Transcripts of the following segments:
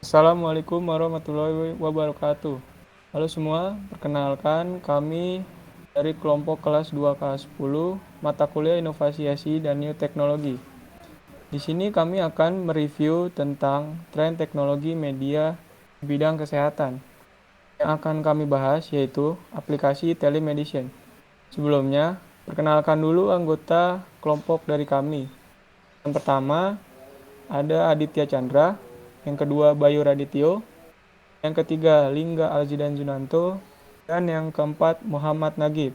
Assalamualaikum warahmatullahi wabarakatuh. Halo semua, perkenalkan kami dari kelompok kelas 2 kelas 10 mata kuliah Inovasi ICT dan New Teknologi. Di sini kami akan mereview tentang tren teknologi media di bidang kesehatan. Yang akan kami bahas yaitu aplikasi telemedicine. Sebelumnya, perkenalkan dulu anggota kelompok dari kami. Yang pertama ada Aditya Chandra, yang kedua Bayu Radityo, yang ketiga Lingga Alzidan Junanto, dan yang keempat Muhammad Nagib.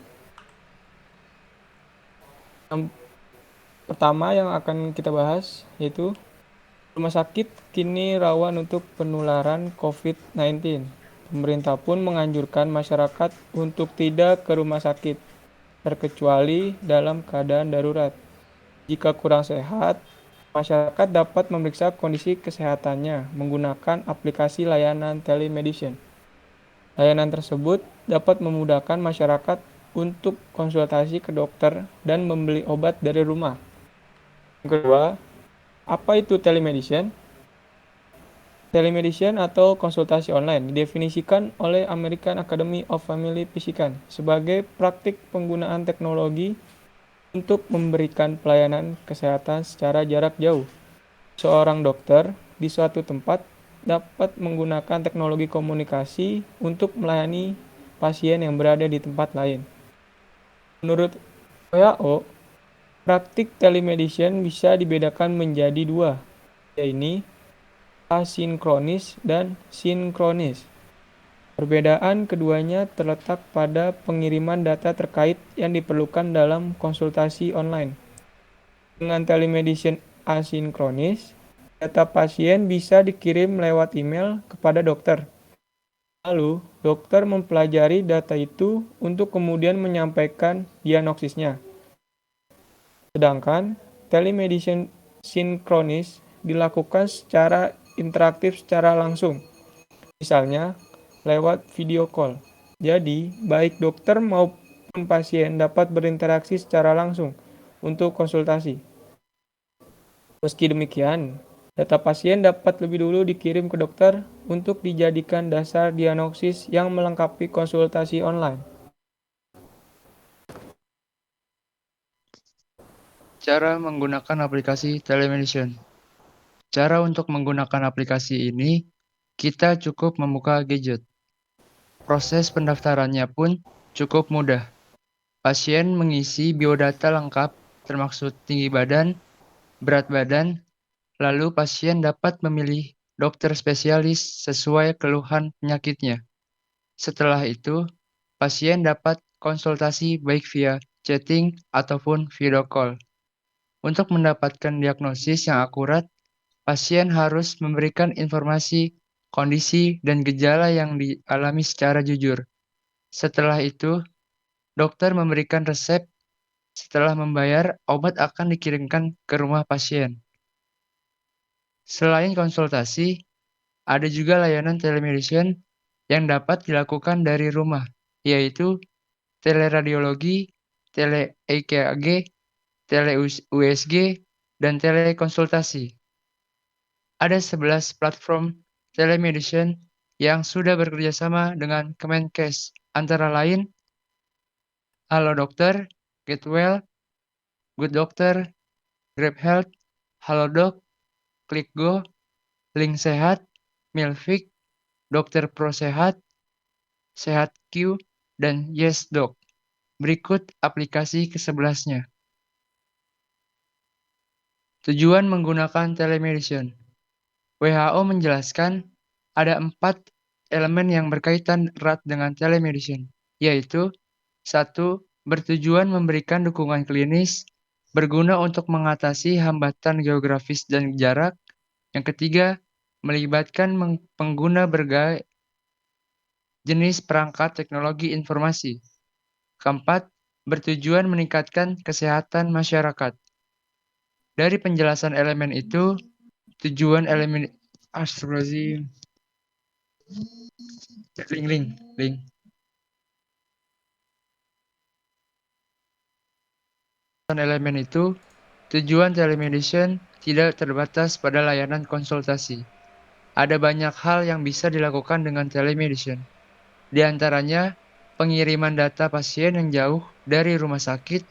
Yang pertama yang akan kita bahas yaitu rumah sakit kini rawan untuk penularan COVID-19. Pemerintah pun menganjurkan masyarakat untuk tidak ke rumah sakit, terkecuali dalam keadaan darurat. Jika kurang sehat, masyarakat dapat memeriksa kondisi kesehatannya menggunakan aplikasi layanan telemedicine. Layanan tersebut dapat memudahkan masyarakat untuk konsultasi ke dokter dan membeli obat dari rumah. Yang kedua, apa itu telemedicine? Telemedicine atau konsultasi online didefinisikan oleh American Academy of Family Physicians sebagai praktik penggunaan teknologi untuk memberikan pelayanan kesehatan secara jarak jauh. Seorang dokter di suatu tempat dapat menggunakan teknologi komunikasi untuk melayani pasien yang berada di tempat lain. Menurut WHO, praktik telemedicine bisa dibedakan menjadi dua, yaitu asinkronis dan sinkronis. Perbedaan keduanya terletak pada pengiriman data terkait yang diperlukan dalam konsultasi online. Dengan telemedicine asinkronis, data pasien bisa dikirim lewat email kepada dokter. Lalu, dokter mempelajari data itu untuk kemudian menyampaikan diagnosisnya. Sedangkan telemedicine sinkronis dilakukan secara interaktif secara langsung, misalnya lewat video call. Jadi, baik dokter maupun pasien dapat berinteraksi secara langsung untuk konsultasi. Meski demikian, data pasien dapat lebih dulu dikirim ke dokter untuk dijadikan dasar diagnosis yang melengkapi konsultasi online. Cara menggunakan aplikasi telemedicine. Cara untuk menggunakan aplikasi ini, kita cukup membuka gadget. Proses pendaftarannya pun cukup mudah. Pasien mengisi biodata lengkap, termasuk tinggi badan, berat badan, lalu pasien dapat memilih dokter spesialis sesuai keluhan penyakitnya. Setelah itu, pasien dapat konsultasi baik via chatting ataupun video call. Untuk mendapatkan diagnosis yang akurat, pasien harus memberikan informasi, kondisi, dan gejala yang dialami secara jujur. Setelah itu, dokter memberikan resep. Setelah membayar, obat akan dikirimkan ke rumah pasien. Selain konsultasi, ada juga layanan telemedicine yang dapat dilakukan dari rumah, yaitu teleradiologi, tele-EKG, tele-USG, dan telekonsultasi. Ada 11 platform telemedicine yang sudah bekerjasama dengan Kemenkes, antara lain Halo Dokter, Get Well, Good Doctor, Grab Health, Halodoc, Klikgo, Link Sehat, Milfik, Dokter Pro Sehat, SehatQ, dan YesDoc. Berikut aplikasi ke-11-nya. Tujuan menggunakan telemedicine. WHO menjelaskan ada 4 elemen yang berkaitan erat dengan telemedicine, yaitu 1. Bertujuan memberikan dukungan klinis, berguna untuk mengatasi hambatan geografis dan jarak. Yang ketiga, melibatkan pengguna berbagai jenis perangkat teknologi informasi. Keempat, bertujuan meningkatkan kesehatan masyarakat. Dari penjelasan elemen itu, tujuan elemen Astagfirullahaladzim. Link. Elemen itu, tujuan telemedicine tidak terbatas pada layanan konsultasi. Ada banyak hal yang bisa dilakukan dengan telemedicine. Di antaranya, pengiriman data pasien yang jauh dari rumah sakit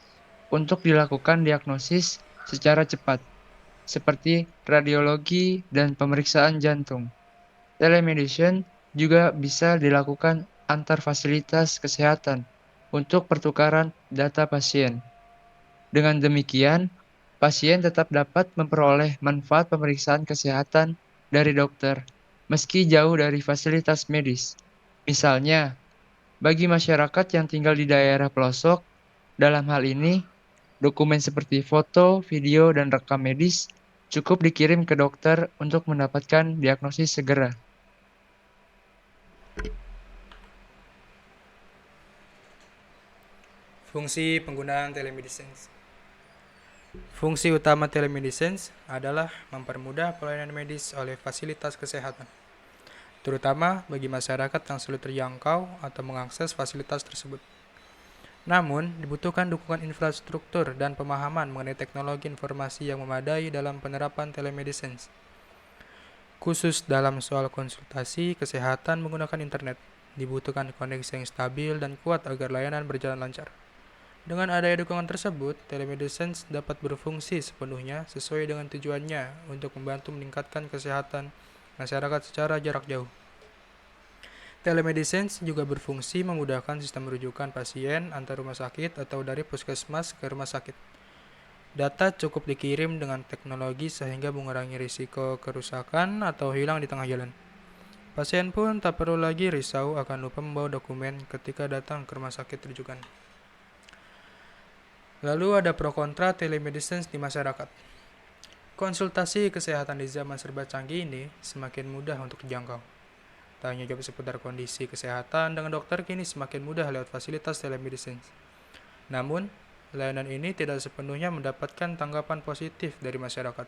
untuk dilakukan diagnosis secara cepat, seperti radiologi dan pemeriksaan jantung. Telemedicine juga bisa dilakukan antar fasilitas kesehatan untuk pertukaran data pasien. Dengan demikian, pasien tetap dapat memperoleh manfaat pemeriksaan kesehatan dari dokter, meski jauh dari fasilitas medis. Misalnya, bagi masyarakat yang tinggal di daerah pelosok, dalam hal ini, dokumen seperti foto, video, dan rekam medis cukup dikirim ke dokter untuk mendapatkan diagnosis segera. Fungsi penggunaan telemedicine. Fungsi utama telemedicine adalah mempermudah pelayanan medis oleh fasilitas kesehatan, terutama bagi masyarakat yang sulit terjangkau atau mengakses fasilitas tersebut. Namun, dibutuhkan dukungan infrastruktur dan pemahaman mengenai teknologi informasi yang memadai dalam penerapan telemedicine, khusus dalam soal konsultasi kesehatan menggunakan internet. Dibutuhkan koneksi yang stabil dan kuat agar layanan berjalan lancar. Dengan adanya dukungan tersebut, telemedicine dapat berfungsi sepenuhnya sesuai dengan tujuannya untuk membantu meningkatkan kesehatan masyarakat secara jarak jauh. Telemedicine juga berfungsi memudahkan sistem rujukan pasien antar rumah sakit atau dari puskesmas ke rumah sakit. Data cukup dikirim dengan teknologi sehingga mengurangi risiko kerusakan atau hilang di tengah jalan. Pasien pun tak perlu lagi risau akan lupa membawa dokumen ketika datang ke rumah sakit rujukan. Lalu ada pro kontra telemedicine di masyarakat. Konsultasi kesehatan di zaman serba canggih ini semakin mudah untuk dijangkau. Tanya jawab seputar kondisi kesehatan dengan dokter kini semakin mudah lewat fasilitas telemedicine. Namun, layanan ini tidak sepenuhnya mendapatkan tanggapan positif dari masyarakat.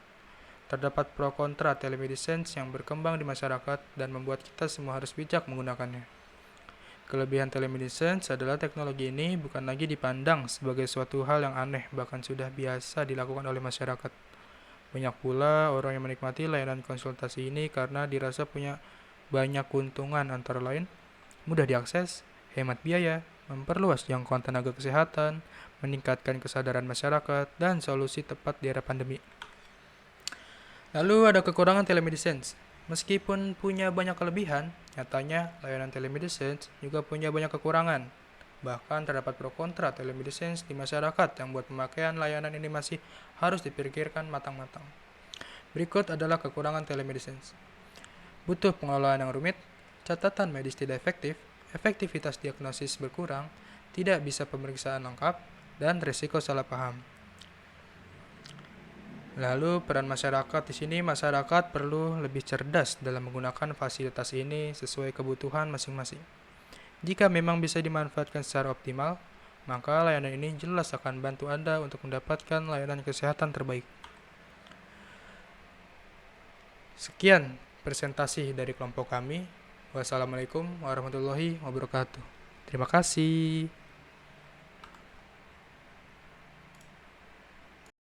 Terdapat pro kontra telemedicine yang berkembang di masyarakat dan membuat kita semua harus bijak menggunakannya. Kelebihan telemedicine adalah teknologi ini bukan lagi dipandang sebagai suatu hal yang aneh, bahkan sudah biasa dilakukan oleh masyarakat. Banyak pula orang yang menikmati layanan konsultasi ini karena dirasa punya banyak keuntungan, antara lain mudah diakses, hemat biaya, memperluas jangkauan tenaga kesehatan, meningkatkan kesadaran masyarakat, dan solusi tepat di era pandemi. Lalu ada kekurangan telemedicine. Meskipun punya banyak kelebihan, nyatanya layanan telemedicine juga punya banyak kekurangan. Bahkan terdapat pro kontra telemedicine di masyarakat yang buat pemakaian layanan ini masih harus dipikirkan matang-matang. Berikut adalah kekurangan telemedicine. Butuh pengelolaan yang rumit, catatan medis tidak efektif, efektivitas diagnosis berkurang, tidak bisa pemeriksaan lengkap, dan risiko salah paham. Lalu peran masyarakat di sini, masyarakat perlu lebih cerdas dalam menggunakan fasilitas ini sesuai kebutuhan masing-masing. Jika memang bisa dimanfaatkan secara optimal, maka layanan ini jelas akan bantu Anda untuk mendapatkan layanan kesehatan terbaik. Sekian presentasi dari kelompok kami. Wassalamualaikum warahmatullahi wabarakatuh. Terima kasih.